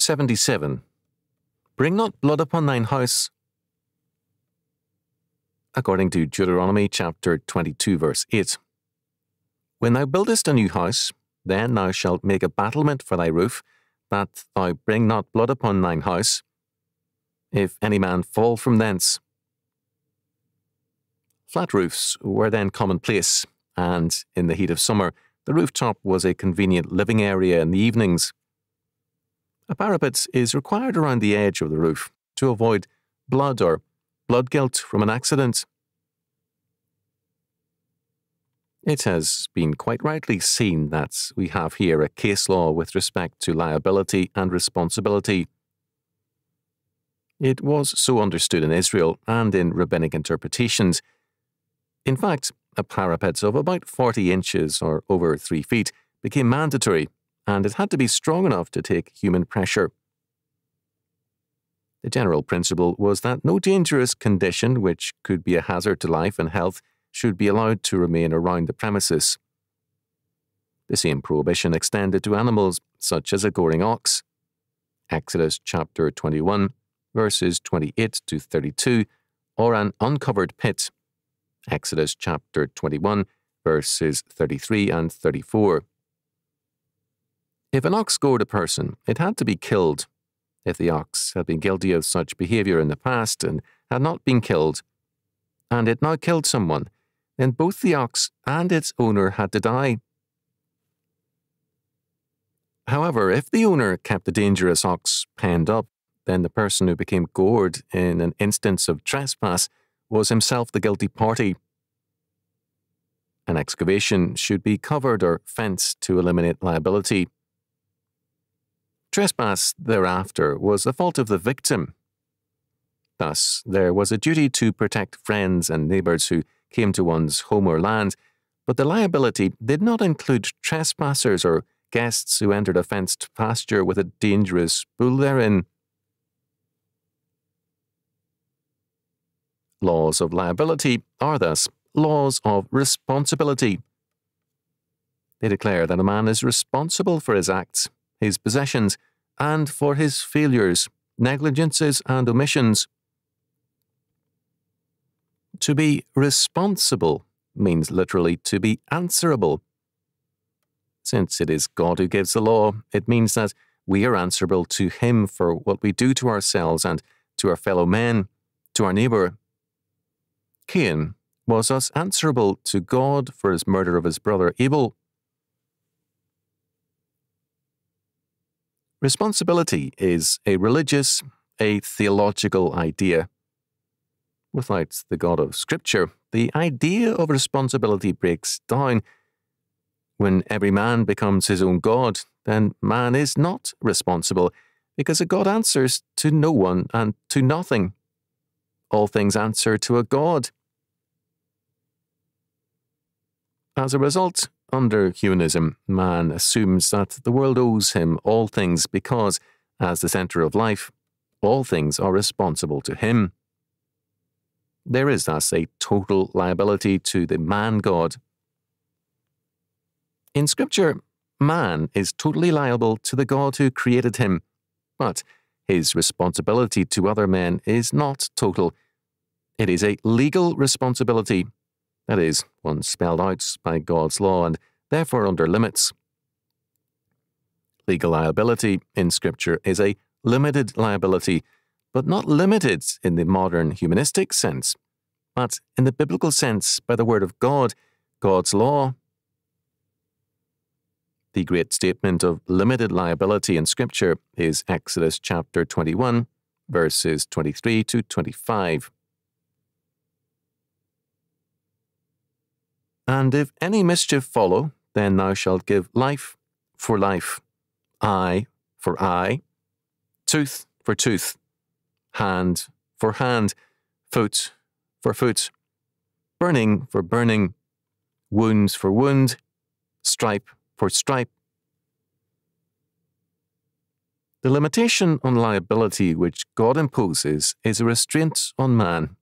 77. Bring not blood upon thine house. According to Deuteronomy chapter 22, verse 8. When thou buildest a new house, then thou shalt make a battlement for thy roof, that thou bring not blood upon thine house, if any man fall from thence. Flat roofs were then commonplace, and in the heat of summer, the rooftop was a convenient living area in the evenings. A parapet is required around the edge of the roof to avoid blood or blood guilt from an accident. It has been quite rightly seen that we have here a case law with respect to liability and responsibility. It was so understood in Israel and in rabbinic interpretations. In fact, a parapet of about 40 inches or over 3 feet became mandatory, and it had to be strong enough to take human pressure. The general principle was that no dangerous condition which could be a hazard to life and health should be allowed to remain around the premises. The same prohibition extended to animals such as a goring ox. Exodus chapter 21, verses 28 to 32, or an uncovered pit. Exodus chapter 21, verses 33 and 34. If an ox gored a person, it had to be killed. If the ox had been guilty of such behavior in the past and had not been killed, and it now killed someone, then both the ox and its owner had to die. However, if the owner kept the dangerous ox penned up, then the person who became gored in an instance of trespass was himself the guilty party. An excavation should be covered or fenced to eliminate liability. Trespass thereafter was the fault of the victim. Thus, there was a duty to protect friends and neighbours who came to one's home or land, but the liability did not include trespassers or guests who entered a fenced pasture with a dangerous bull therein. Laws of liability are thus laws of responsibility. They declare that a man is responsible for his acts, his possessions, and for his failures, negligences, and omissions. To be responsible means literally to be answerable. Since it is God who gives the law, it means that we are answerable to Him for what we do to ourselves and to our fellow men, to our neighbour. Cain was thus answerable to God for his murder of his brother Abel. Responsibility is a religious, a theological idea. Without the God of Scripture, the idea of responsibility breaks down. When every man becomes his own God, then man is not responsible, because a God answers to no one and to nothing. All things answer to a God. As a result, under humanism, man assumes that the world owes him all things because, as the centre of life, all things are responsible to him. There is thus a total liability to the man-God. In Scripture, man is totally liable to the God who created him, but his responsibility to other men is not total. It is a legal responsibility, that is, one spelled out by God's law and therefore under limits. Legal liability in Scripture is a limited liability, but not limited in the modern humanistic sense, but in the biblical sense by the Word of God, God's law. The great statement of limited liability in Scripture is Exodus chapter 21, verses 23 to 25. And if any mischief follow, then thou shalt give life for life, eye for eye, tooth for tooth, hand for hand, foot for foot, burning for burning, wounds for wound, stripe for stripe. The limitation on liability which God imposes is a restraint on man.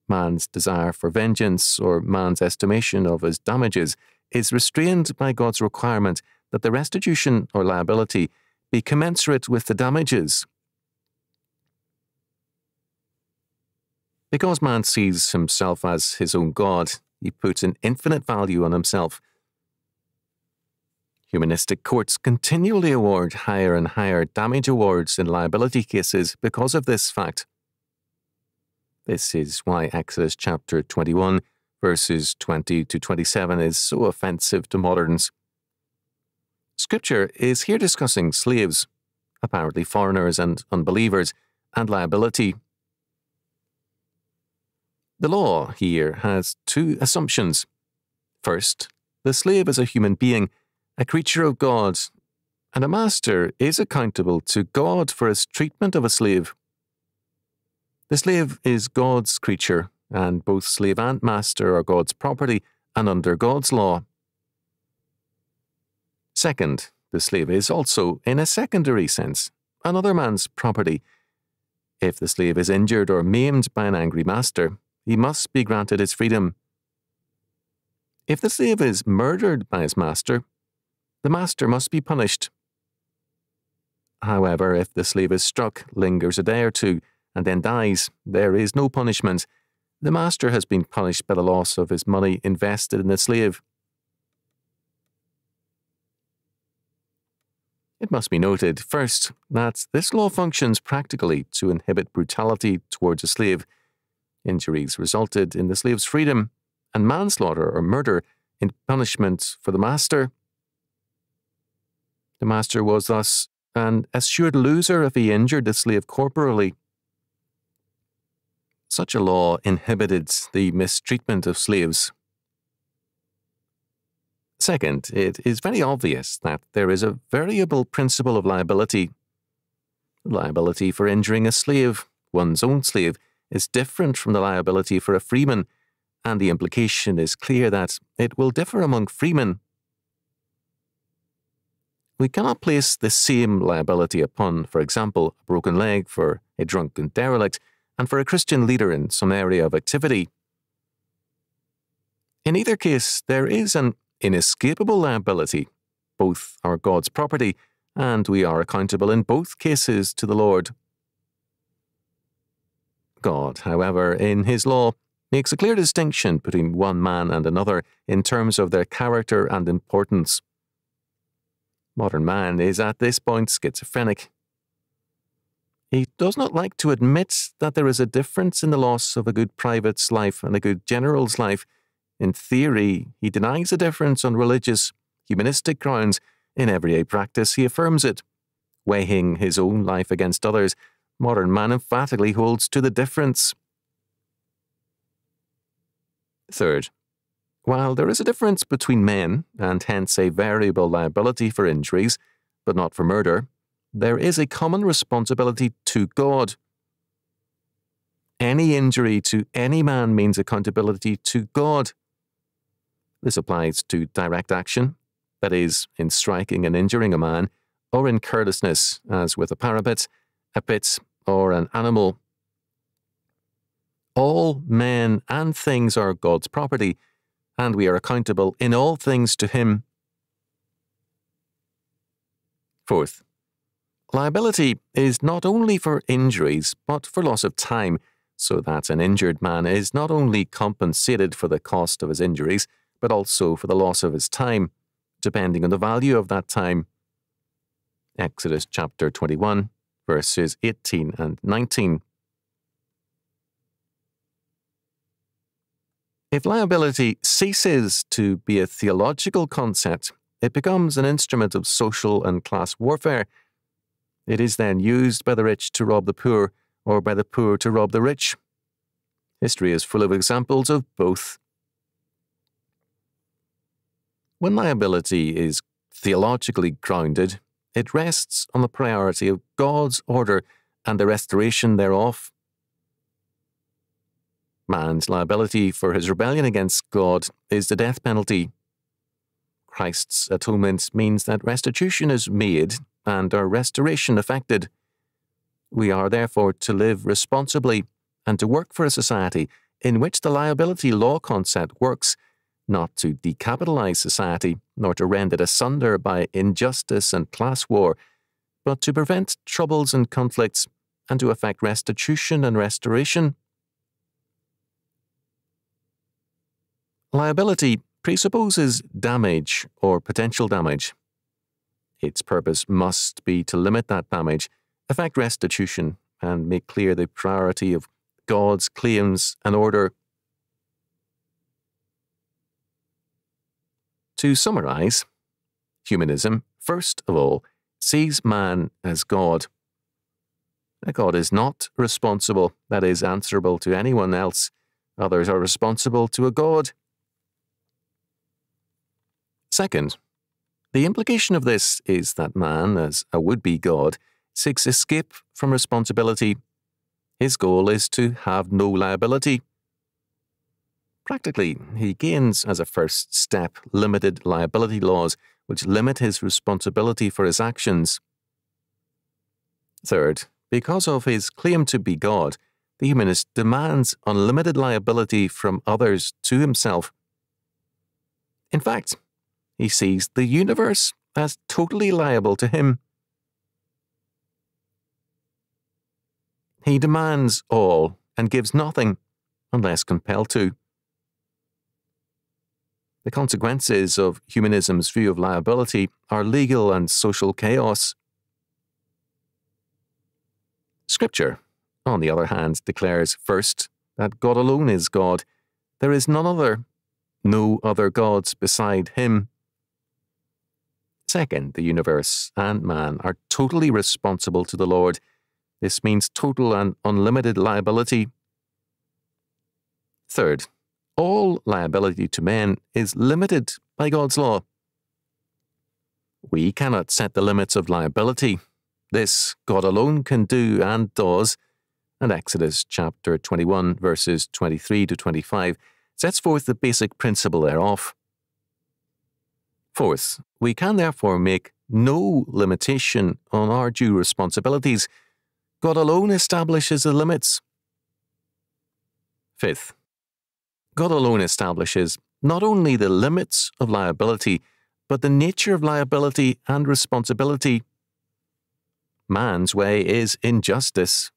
Man's desire for vengeance or man's estimation of his damages is restrained by God's requirement that the restitution or liability be commensurate with the damages. Because man sees himself as his own God, he puts an infinite value on himself. Humanistic courts continually award higher and higher damage awards in liability cases because of this fact. This is why Exodus chapter 21, verses 20 to 27 is so offensive to moderns. Scripture is here discussing slaves, apparently foreigners and unbelievers, and liability. The law here has two assumptions. First, the slave is a human being, a creature of God, and a master is accountable to God for his treatment of a slave. The slave is God's creature, and both slave and master are God's property and under God's law. Second, the slave is also, in a secondary sense, another man's property. If the slave is injured or maimed by an angry master, he must be granted his freedom. If the slave is murdered by his master, the master must be punished. However, if the slave is struck, lingers a day or two, and then dies, there is no punishment. The master has been punished by the loss of his money invested in the slave. It must be noted, first, that this law functions practically to inhibit brutality towards a slave. Injuries resulted in the slave's freedom, and manslaughter or murder in punishment for the master. The master was thus an assured loser if he injured the slave corporally. Such a law inhibited the mistreatment of slaves. Second, it is very obvious that there is a variable principle of liability. Liability for injuring a slave, one's own slave, is different from the liability for a freeman, and the implication is clear that it will differ among freemen. We cannot place the same liability upon, for example, a broken leg for a drunken derelict and for a Christian leader in some area of activity. In either case, there is an inescapable liability. Both are God's property, and we are accountable in both cases to the Lord. God, however, in his law, makes a clear distinction between one man and another in terms of their character and importance. Modern man is at this point schizophrenic. He does not like to admit that there is a difference in the loss of a good private's life and a good general's life. In theory, he denies the difference on religious, humanistic grounds. In everyday practice, he affirms it. Weighing his own life against others, modern man emphatically holds to the difference. Third, while there is a difference between men, and hence a variable liability for injuries, but not for murder, there is a common responsibility to God. Any injury to any man means accountability to God. This applies to direct action, that is, in striking and injuring a man, or in carelessness, as with a parapet, a pit, or an animal. All men and things are God's property, and we are accountable in all things to him. Fourth, liability is not only for injuries, but for loss of time, so that an injured man is not only compensated for the cost of his injuries, but also for the loss of his time, depending on the value of that time. Exodus chapter 21, verses 18 and 19. If liability ceases to be a theological concept, it becomes an instrument of social and class warfare. It is then used by the rich to rob the poor, or by the poor to rob the rich. History is full of examples of both. When liability is theologically grounded, it rests on the priority of God's order and the restoration thereof. Man's liability for his rebellion against God is the death penalty. Christ's atonement means that restitution is made and our restoration effected. We are therefore to live responsibly and to work for a society in which the liability law concept works, not to decapitalize society, nor to rend it asunder by injustice and class war, but to prevent troubles and conflicts and to effect restitution and restoration. Liability presupposes damage or potential damage. Its purpose must be to limit that damage, effect restitution, and make clear the priority of God's claims and order. To summarize, humanism, first of all, sees man as God. God is not responsible, that is, answerable to anyone else. Others are responsible to a God. Second, the implication of this is that man, as a would-be God, seeks escape from responsibility. His goal is to have no liability. Practically, he gains, as a first step, limited liability laws, which limit his responsibility for his actions. Third, because of his claim to be God, the humanist demands unlimited liability from others to himself. In fact, he sees the universe as totally liable to him. He demands all and gives nothing unless compelled to. The consequences of humanism's view of liability are legal and social chaos. Scripture, on the other hand, declares first that God alone is God. There is none other, no other gods beside him. Second, the universe and man are totally responsible to the Lord. This means total and unlimited liability. Third, all liability to men is limited by God's law. We cannot set the limits of liability. This God alone can do and does, and Exodus chapter 21 verses 23 to 25 sets forth the basic principle thereof. Fourth, we can therefore make no limitation on our due responsibilities. God alone establishes the limits. Fifth, God alone establishes not only the limits of liability, but the nature of liability and responsibility. Man's way is injustice.